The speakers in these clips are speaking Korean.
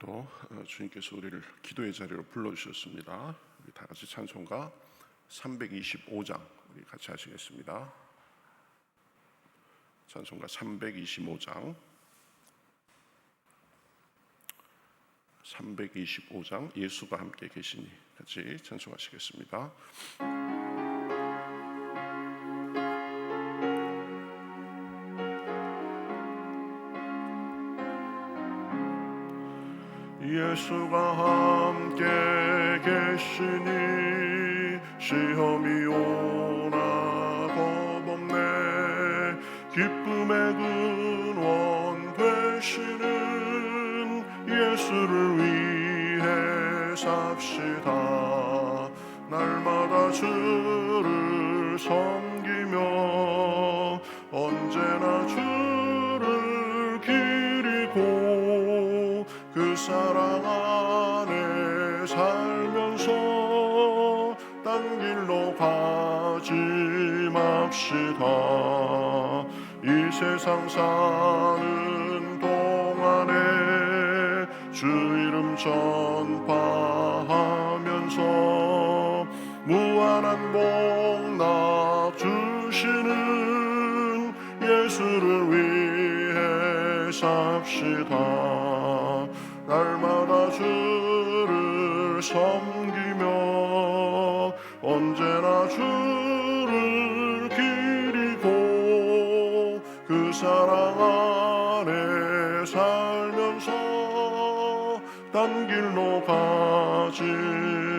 또 주님께서 우리를 기도의 자리로 불러주셨습니다. 우리 다 같이 찬송가 325장 우리 같이 하시겠습니다. 찬송가 325장 예수가 함께 계시니 같이 찬송하시겠습니다. 예수가 함께 계시니 시험이 오나 겁없네. 기쁨의 근원 되시는 예수를 위해 삽시다. 날마다 주를 섬기며 언제나 주를 기리고 그 사랑 안에 살면서 딴 길로 가지 맙시다. 이 세상 사는 동안에 주 이름 전파하면서 무한한 복락 주시는 예수를 위해 삽시다. 날마다 주를 섬기며 언제나 주를 기리고 그 사랑 안에 살면서 딴 길로 가지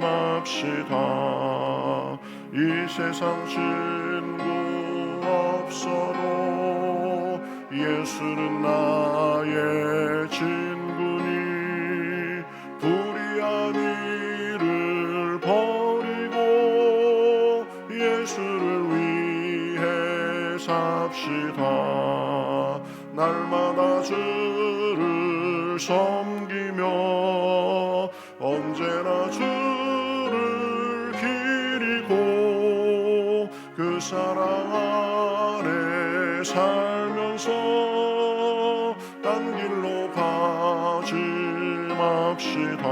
맙시다. 이 세상 친구 없어도 예수는 나의 친구니 불의한 일을 버리고 예수를 위해 삽시다. 날마다 주를 섬기며 언제나 주를 기리고 그 사랑 안에 살면서 딴 길로 가지 맙시다.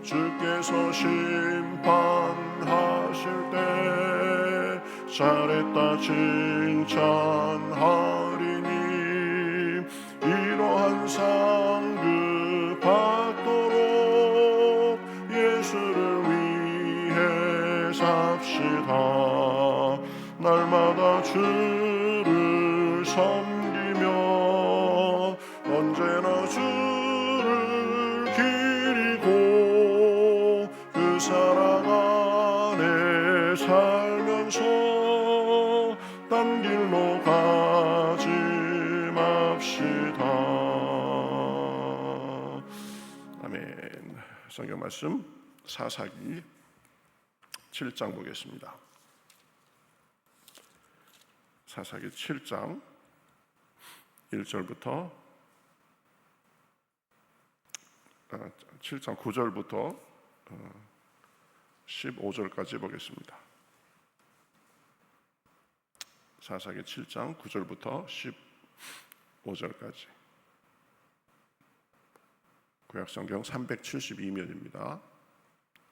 주께서 심판하실 때 잘했다 칭찬하리니 이러한 상급 받도록 예수를 위해 삽시다. 날마다 주를 섬기며 언제나 주를 기리고 그 사랑 안에 살면서 딴 길로 가지 맙시다. 아멘. 성경 말씀 사사기 7장 보겠습니다. 사사기 7장 1절부터 7장 9절부터 15절까지 보겠습니다. 사사기 7장 9절부터 15절까지 구약성경 372면입니다.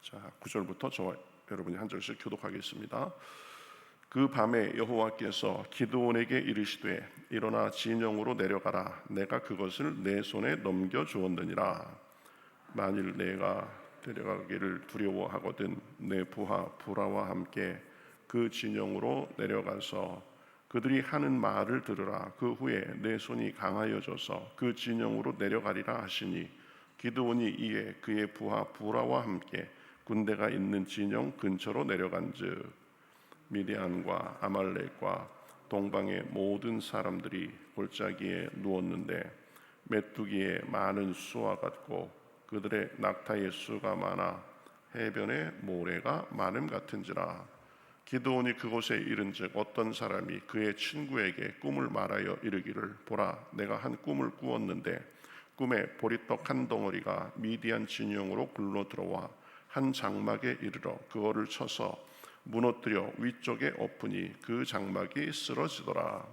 자, 9절부터 저와 여러분이 한 절씩 교독하겠습니다. 그 밤에 여호와께서 기드온에게 이르시되 일어나 진영으로 내려가라. 내가 그것을 내 손에 넘겨주었느니라. 만일 내가 데려가기를 두려워하거든 내 부하 부라와 함께 그 진영으로 내려가서 그들이 하는 말을 들으라. 그 후에 내 손이 강하여져서 그 진영으로 내려가리라 하시니 기드온이 이에 그의 부하 부라와 함께 군대가 있는 진영 근처로 내려간즉 미디안과 아말렉과 동방의 모든 사람들이 골짜기에 누웠는데 메뚜기의 많은 수와 같고 그들의 낙타의 수가 많아 해변의 모래가 많음 같은지라. 기드온이 그곳에 이른즉 어떤 사람이 그의 친구에게 꿈을 말하여 이르기를 보라 내가 한 꿈을 꾸었는데 꿈에 보리떡 한 덩어리가 미디안 진영으로 굴러 들어와 한 장막에 이르러 그거를 쳐서 무너뜨려 위쪽에 엎으니 그 장막이 쓰러지더라.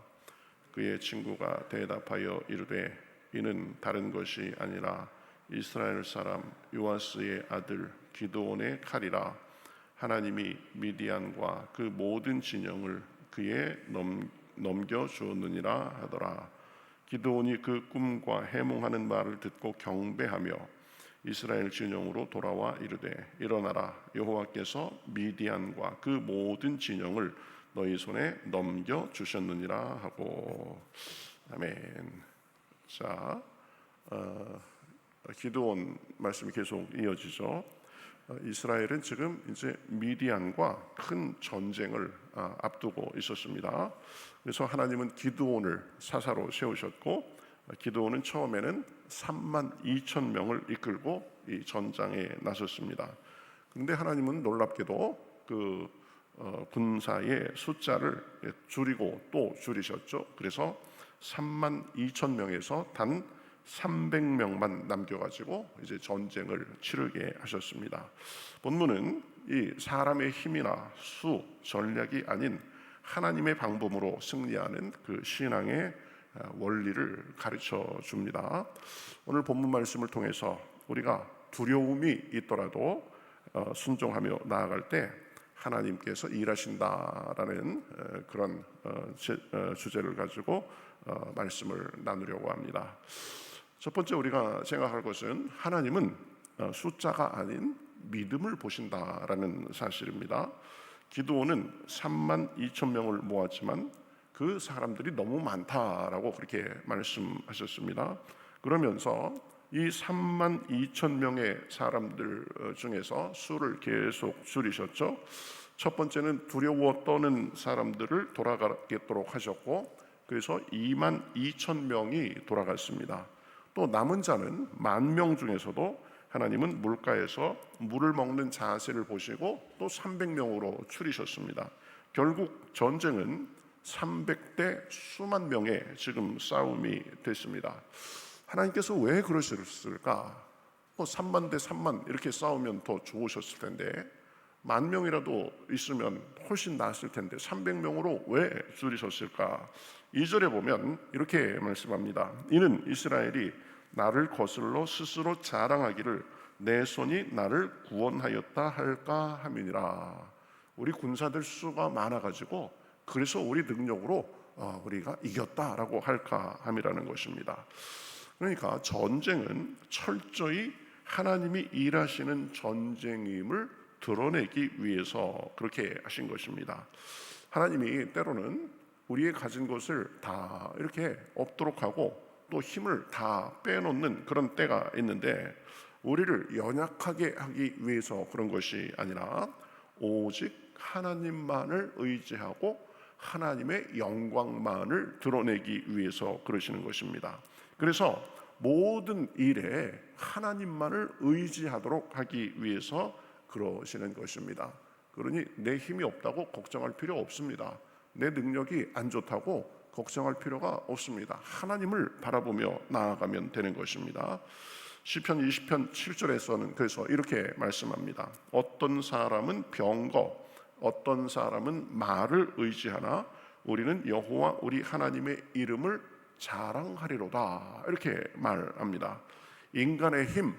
그의 친구가 대답하여 이르되 이는 다른 것이 아니라 이스라엘 사람 요아스의 아들 기드온의 칼이라. 하나님이 미디안과 그 모든 진영을 그에 넘겨주었느니라 하더라. 기드온이 그 꿈과 해몽하는 말을 듣고 경배하며 이스라엘 진영으로 돌아와 이르되 일어나라, 여호와께서 미디안과 그 모든 진영을 너희 손에 넘겨 주셨느니라 하고. 아멘. 자, 기드온 말씀이 계속 이어지죠. 이스라엘은 지금 이제 미디안과 큰 전쟁을 앞두고 있었습니다. 그래서 하나님은 기드온을 사사로 세우셨고, 기드온은 처음에는 32,000명을 이끌고 이 전장에 나섰습니다. 그런데 하나님은 놀랍게도 그 군사의 숫자를 줄이고 또 줄이셨죠. 그래서 32,000명에서 단 300명만 남겨가지고 이제 전쟁을 치르게 하셨습니다. 본문은 이 사람의 힘이나 수, 전략이 아닌 하나님의 방법으로 승리하는 그 신앙의 원리를 가르쳐 줍니다. 오늘 본문 말씀을 통해서 우리가 두려움이 있더라도 순종하며 나아갈 때 하나님께서 일하신다라는 그런 주제를 가지고 말씀을 나누려고 합니다. 첫 번째 우리가 생각할 것은 하나님은 숫자가 아닌 믿음을 보신다라는 사실입니다. 기드온은 32,000명을 모았지만 그 사람들이 너무 많다라고 그렇게 말씀하셨습니다. 그러면서 이 32,000명의 사람들 중에서 수를 계속 줄이셨죠. 첫 번째는 두려워 떠는 사람들을 돌아가겠도록 하셨고, 그래서 22,000명이 돌아갔습니다. 또 남은 자는 10,000명 중에서도 하나님은 물가에서 물을 먹는 자세를 보시고 또 300명으로 줄이셨습니다. 결국 전쟁은 300대 수만 명의 지금 싸움이 됐습니다. 하나님께서 왜 그러셨을까? 3만 대 3만 이렇게 싸우면 더 좋으셨을 텐데 10,000명이라도 있으면 훨씬 나았을 텐데 300명으로 왜 줄이셨을까? 2절에 보면 이렇게 말씀합니다. 이는 이스라엘이 나를 거슬러 스스로 자랑하기를 내 손이 나를 구원하였다 할까 함이니라. 우리 군사들 수가 많아가지고 그래서 우리 능력으로 우리가 이겼다라고 할까 함이라는 것입니다. 그러니까 전쟁은 철저히 하나님이 일하시는 전쟁임을 드러내기 위해서 그렇게 하신 것입니다. 하나님이 때로는 우리의 가진 것을 다 이렇게 없도록 하고 또 힘을 다 빼놓는 그런 때가 있는데, 우리를 연약하게 하기 위해서 그런 것이 아니라 오직 하나님만을 의지하고 하나님의 영광만을 드러내기 위해서 그러시는 것입니다. 그래서 모든 일에 하나님만을 의지하도록 하기 위해서 그러시는 것입니다. 그러니 내 힘이 없다고 걱정할 필요 없습니다. 내 능력이 안 좋다고 걱정할 필요가 없습니다. 하나님을 바라보며 나아가면 되는 것입니다. 시편 20편 7절에서는 그래서 이렇게 말씀합니다. 어떤 사람은 병거, 어떤 사람은 말을 의지하나 우리는 여호와 우리 하나님의 이름을 자랑하리로다, 이렇게 말합니다. 인간의 힘,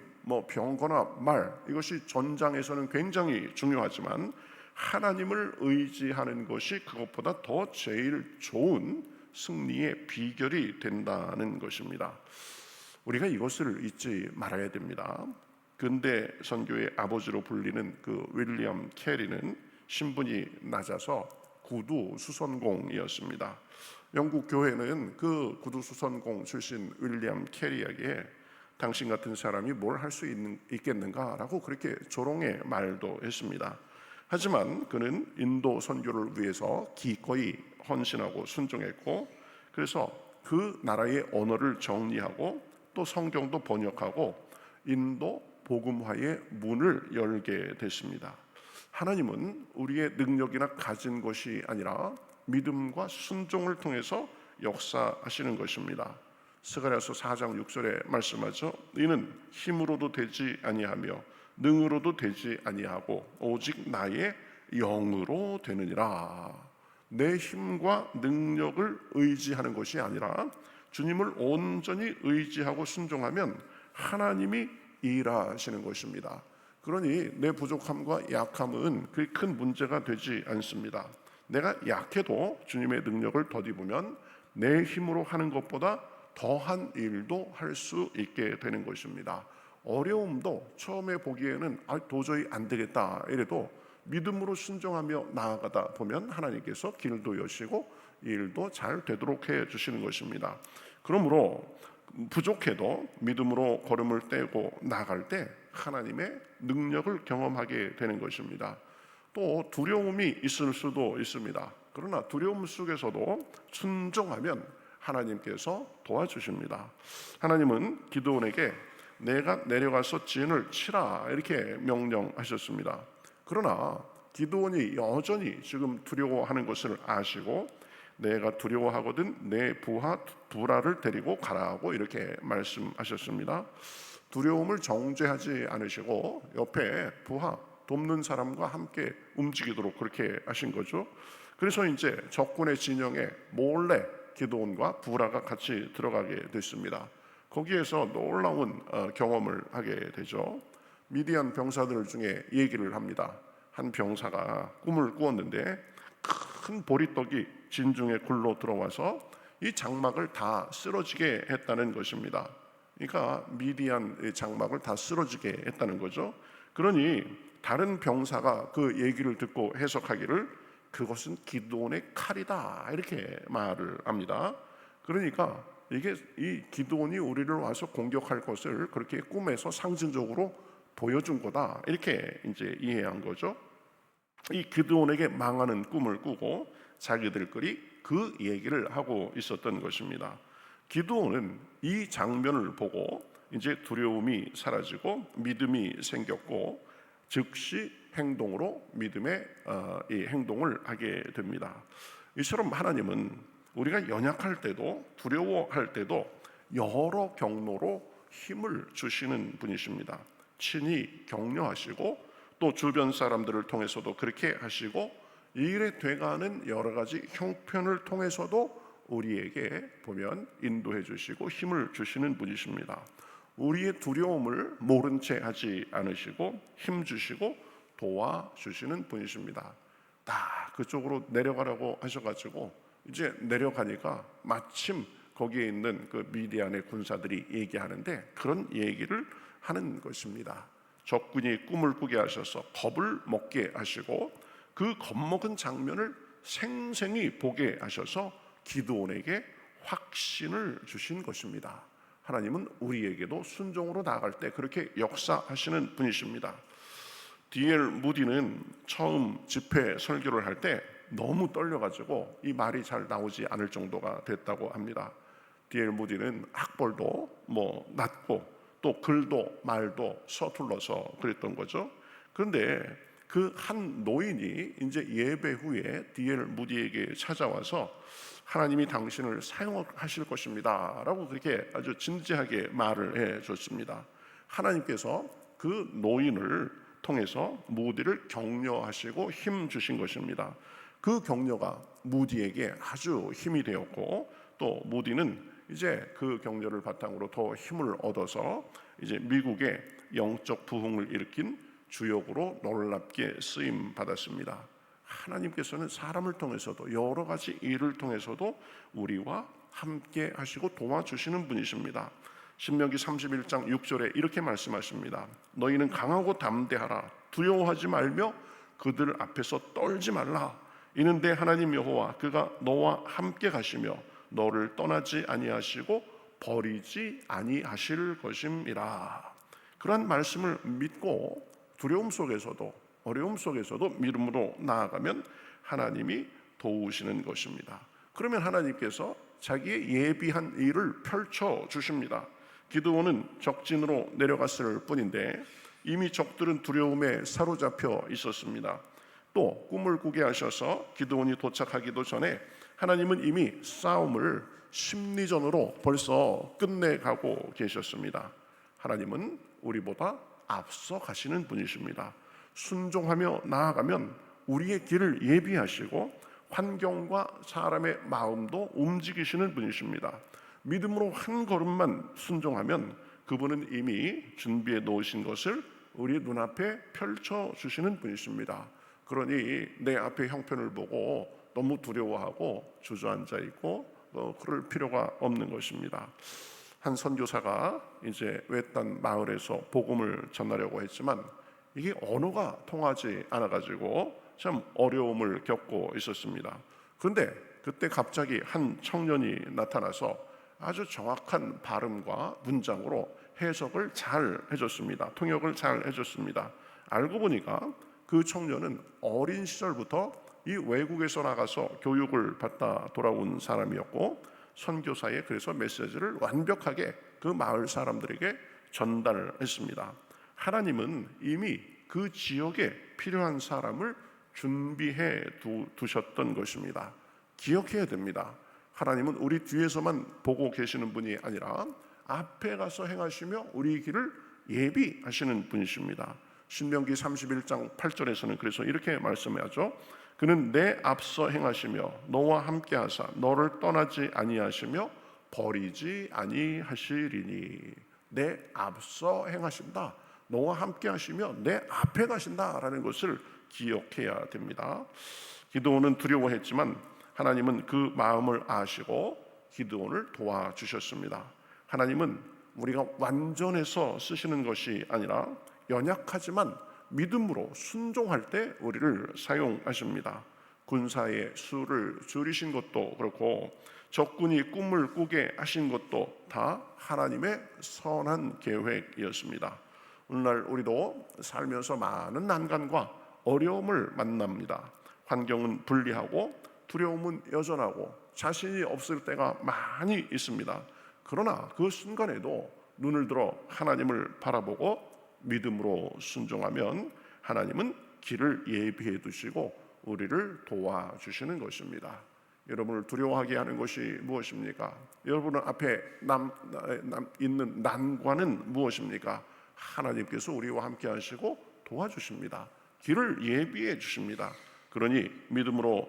병거나 말, 이것이 전장에서는 굉장히 중요하지만 하나님을 의지하는 것이 그것보다 더 제일 좋은 승리의 비결이 된다는 것입니다. 우리가 이것을 잊지 말아야 됩니다. 근대 선교의 아버지로 불리는 그 윌리엄 캐리는 신분이 낮아서 구두 수선공이었습니다. 영국 교회는 그 구두 수선공 출신 윌리엄 캐리에게 당신 같은 사람이 뭘 할 수 있겠는가라고 그렇게 조롱의 말도 했습니다. 하지만 그는 인도 선교를 위해서 기꺼이 헌신하고 순종했고, 그래서 그 나라의 언어를 정리하고 또 성경도 번역하고 인도 복음화의 문을 열게 됐습니다. 하나님은 우리의 능력이나 가진 것이 아니라 믿음과 순종을 통해서 역사하시는 것입니다. 스가랴서 4장 6절에 말씀하죠. 이는 힘으로도 되지 아니하며 능으로도 되지 아니하고 오직 나의 영으로 되느니라. 내 힘과 능력을 의지하는 것이 아니라 주님을 온전히 의지하고 순종하면 하나님이 일하시는 것입니다. 그러니 내 부족함과 약함은 그리 큰 문제가 되지 않습니다. 내가 약해도 주님의 능력을 덧입으면 내 힘으로 하는 것보다 더한 일도 할 수 있게 되는 것입니다. 어려움도 처음에 보기에는 도저히 안 되겠다 이래도 믿음으로 순종하며 나아가다 보면 하나님께서 길도 여시고 일도 잘 되도록 해 주시는 것입니다. 그러므로 부족해도 믿음으로 걸음을 떼고 나갈 때 하나님의 능력을 경험하게 되는 것입니다. 또 두려움이 있을 수도 있습니다. 그러나 두려움 속에서도 순종하면 하나님께서 도와주십니다. 하나님은 기드온에게 내가 내려가서 진을 치라 이렇게 명령하셨습니다. 그러나 기드온이 여전히 지금 두려워하는 것을 아시고 내가 두려워하거든 내 부하 두라를 데리고 가라고 이렇게 말씀하셨습니다. 두려움을 정죄하지 않으시고 옆에 부하 돕는 사람과 함께 움직이도록 그렇게 하신 거죠. 그래서 이제 적군의 진영에 몰래 기드온과 부라가 같이 들어가게 됐습니다. 거기에서 놀라운 경험을 하게 되죠. 미디안 병사들 중에 얘기를 합니다. 한 병사가 꿈을 꾸었는데 큰 보리떡이 진중에 굴러 들어와서 이 장막을 다 쓰러지게 했다는 것입니다. 그러니까 미디안의 장막을 다 쓰러지게 했다는 거죠. 그러니 다른 병사가 그 얘기를 듣고 해석하기를 그것은 기드온의 칼이다 이렇게 말을 합니다. 그러니까 이게 이 기드온이 우리를 와서 공격할 것을 그렇게 꿈에서 상징적으로 보여준 거다 이렇게 이제 이해한 거죠. 이 기드온에게 망하는 꿈을 꾸고 자기들끼리 그 얘기를 하고 있었던 것입니다. 기드온은 이 장면을 보고 이제 두려움이 사라지고 믿음이 생겼고 즉시 행동으로 믿음의 이 행동을 하게 됩니다. 이처럼 하나님은 우리가 연약할 때도 두려워할 때도 여러 경로로 힘을 주시는 분이십니다. 친히 격려하시고 또 주변 사람들을 통해서도 그렇게 하시고 일에 돼가는 여러 가지 형편을 통해서도 우리에게 보면 인도해 주시고 힘을 주시는 분이십니다. 우리의 두려움을 모른 채 하지 않으시고 힘 주시고 도와주시는 분이십니다. 다 그쪽으로 내려가라고 하셔가지고 이제 내려가니까 마침 거기에 있는 그 미디안의 군사들이 얘기하는데 그런 얘기를 하는 것입니다. 적군이 꿈을 꾸게 하셔서 겁을 먹게 하시고 그 겁먹은 장면을 생생히 보게 하셔서 기드온에게 확신을 주신 것입니다. 하나님은 우리에게도 순종으로 나아갈 때 그렇게 역사하시는 분이십니다. D.L. 무디는 처음 집회 설교를 할 때 너무 떨려가지고 이 말이 잘 나오지 않을 정도가 됐다고 합니다. D.L. 무디는 학벌도 낮고 또 글도 말도 서툴러서 그랬던 거죠. 그런데 그 한 노인이 이제 예배 후에 D.L. 무디에게 찾아와서 하나님이 당신을 사용하실 것입니다 라고 그렇게 아주 진지하게 말을 해줬습니다. 하나님께서 그 노인을 통해서 무디를 격려하시고 힘 주신 것입니다. 그 격려가 무디에게 아주 힘이 되었고 또 무디는 이제 그 격려를 바탕으로 더 힘을 얻어서 이제 미국의 영적 부흥을 일으킨 주역으로 놀랍게 쓰임 받았습니다. 하나님께서는 사람을 통해서도 여러 가지 일을 통해서도 우리와 함께 하시고 도와주시는 분이십니다. 신명기 31장 6절에 이렇게 말씀하십니다. 너희는 강하고 담대하라. 두려워하지 말며 그들 앞에서 떨지 말라. 이는 내 하나님 여호와 그가 너와 함께 가시며 너를 떠나지 아니하시고 버리지 아니하실 것임이라. 그런 말씀을 믿고 두려움 속에서도 어려움 속에서도 믿음으로 나아가면 하나님이 도우시는 것입니다. 그러면 하나님께서 자기의 예비한 일을 펼쳐 주십니다. 기드온은 적진으로 내려갔을 뿐인데 이미 적들은 두려움에 사로잡혀 있었습니다. 또 꿈을 꾸게 하셔서 기드온이 도착하기도 전에 하나님은 이미 싸움을 심리전으로 벌써 끝내가고 계셨습니다. 하나님은 우리보다 앞서 가시는 분이십니다. 순종하며 나아가면 우리의 길을 예비하시고 환경과 사람의 마음도 움직이시는 분이십니다. 믿음으로 한 걸음만 순종하면 그분은 이미 준비해 놓으신 것을 우리 눈앞에 펼쳐 주시는 분이십니다. 그러니 내 앞에 형편을 보고 너무 두려워하고 주저앉아 있고 그럴 필요가 없는 것입니다. 한 선교사가 이제 외딴 마을에서 복음을 전하려고 했지만 이게 언어가 통하지 않아 가지고 참 어려움을 겪고 있었습니다. 그런데 그때 갑자기 한 청년이 나타나서 아주 정확한 발음과 문장으로 해석을 잘 해줬습니다. 통역을 잘 해줬습니다. 알고 보니까 그 청년은 어린 시절부터 이 외국에서 나가서 교육을 받다 돌아온 사람이었고 선교사의 그래서 메시지를 완벽하게 그 마을 사람들에게 전달을 했습니다. 하나님은 이미 그 지역에 필요한 사람을 준비해 두셨던 것입니다. 기억해야 됩니다. 하나님은 우리 뒤에서만 보고 계시는 분이 아니라 앞에 가서 행하시며 우리 길을 예비하시는 분이십니다. 신명기 31장 8절에서는 그래서 이렇게 말씀하죠. 그는 내 앞서 행하시며 너와 함께 하사 너를 떠나지 아니하시며 버리지 아니하시리니. 내 앞서 행하신다, 너와 함께 하시며 내 앞에 가신다라는 것을 기억해야 됩니다. 기드온은 두려워했지만 하나님은 그 마음을 아시고 기드온을 도와주셨습니다. 하나님은 우리가 완전해서 쓰시는 것이 아니라 연약하지만 믿음으로 순종할 때 우리를 사용하십니다. 군사의 수를 줄이신 것도 그렇고 적군이 꿈을 꾸게 하신 것도 다 하나님의 선한 계획이었습니다. 오늘날 우리도 살면서 많은 난관과 어려움을 만납니다. 환경은 불리하고 두려움은 여전하고 자신이 없을 때가 많이 있습니다. 그러나 그 순간에도 눈을 들어 하나님을 바라보고 믿음으로 순종하면 하나님은 길을 예비해 두시고 우리를 도와주시는 것입니다. 여러분을 두려워하게 하는 것이 무엇입니까? 여러분 앞에 있는 난관은 무엇입니까? 하나님께서 우리와 함께 하시고 도와주십니다. 길을 예비해 주십니다. 그러니 믿음으로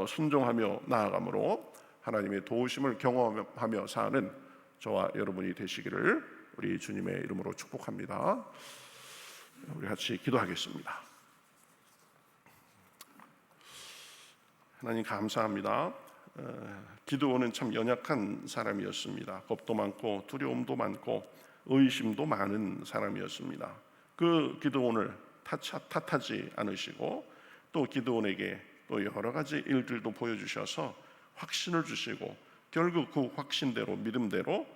순종하며 나아감으로 하나님의 도우심을 경험하며 사는 저와 여러분이 되시기를 우리 주님의 이름으로 축복합니다. 우리 같이 기도하겠습니다. 하나님 감사합니다. 기드온은 참 연약한 사람이었습니다. 겁도 많고 두려움도 많고 의심도 많은 사람이었습니다. 그 기드온을 탓하지 않으시고 또 기드온에게 또 여러 가지 일들도 보여주셔서 확신을 주시고 결국 그 확신대로 믿음대로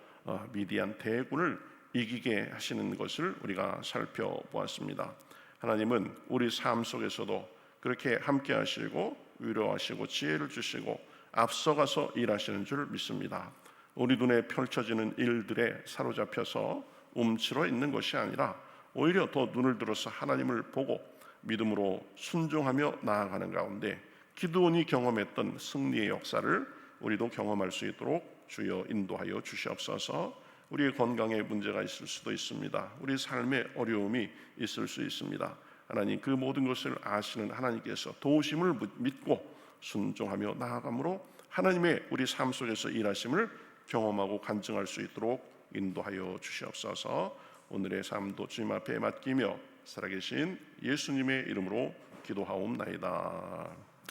미디안 대군을 이기게 하시는 것을 우리가 살펴보았습니다. 하나님은 우리 삶 속에서도 그렇게 함께 하시고 위로하시고 지혜를 주시고 앞서가서 일하시는 줄 믿습니다. 우리 눈에 펼쳐지는 일들에 사로잡혀서 움츠러 있는 것이 아니라 오히려 더 눈을 들어서 하나님을 보고 믿음으로 순종하며 나아가는 가운데 기드온이 경험했던 승리의 역사를 우리도 경험할 수 있도록 주여 인도하여 주시옵소서. 우리의 건강에 문제가 있을 수도 있습니다. 우리 삶에 어려움이 있을 수 있습니다. 하나님 그 모든 것을 아시는 하나님께서 도우심을 믿고 순종하며 나아감으로 하나님의 우리 삶 속에서 일하심을 경험하고 간증할 수 있도록 인도하여 주시옵소서. 오늘의 삶도 주님 앞에 맡기며 살아계신 예수님의 이름으로 기도하옵나이다.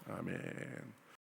아멘.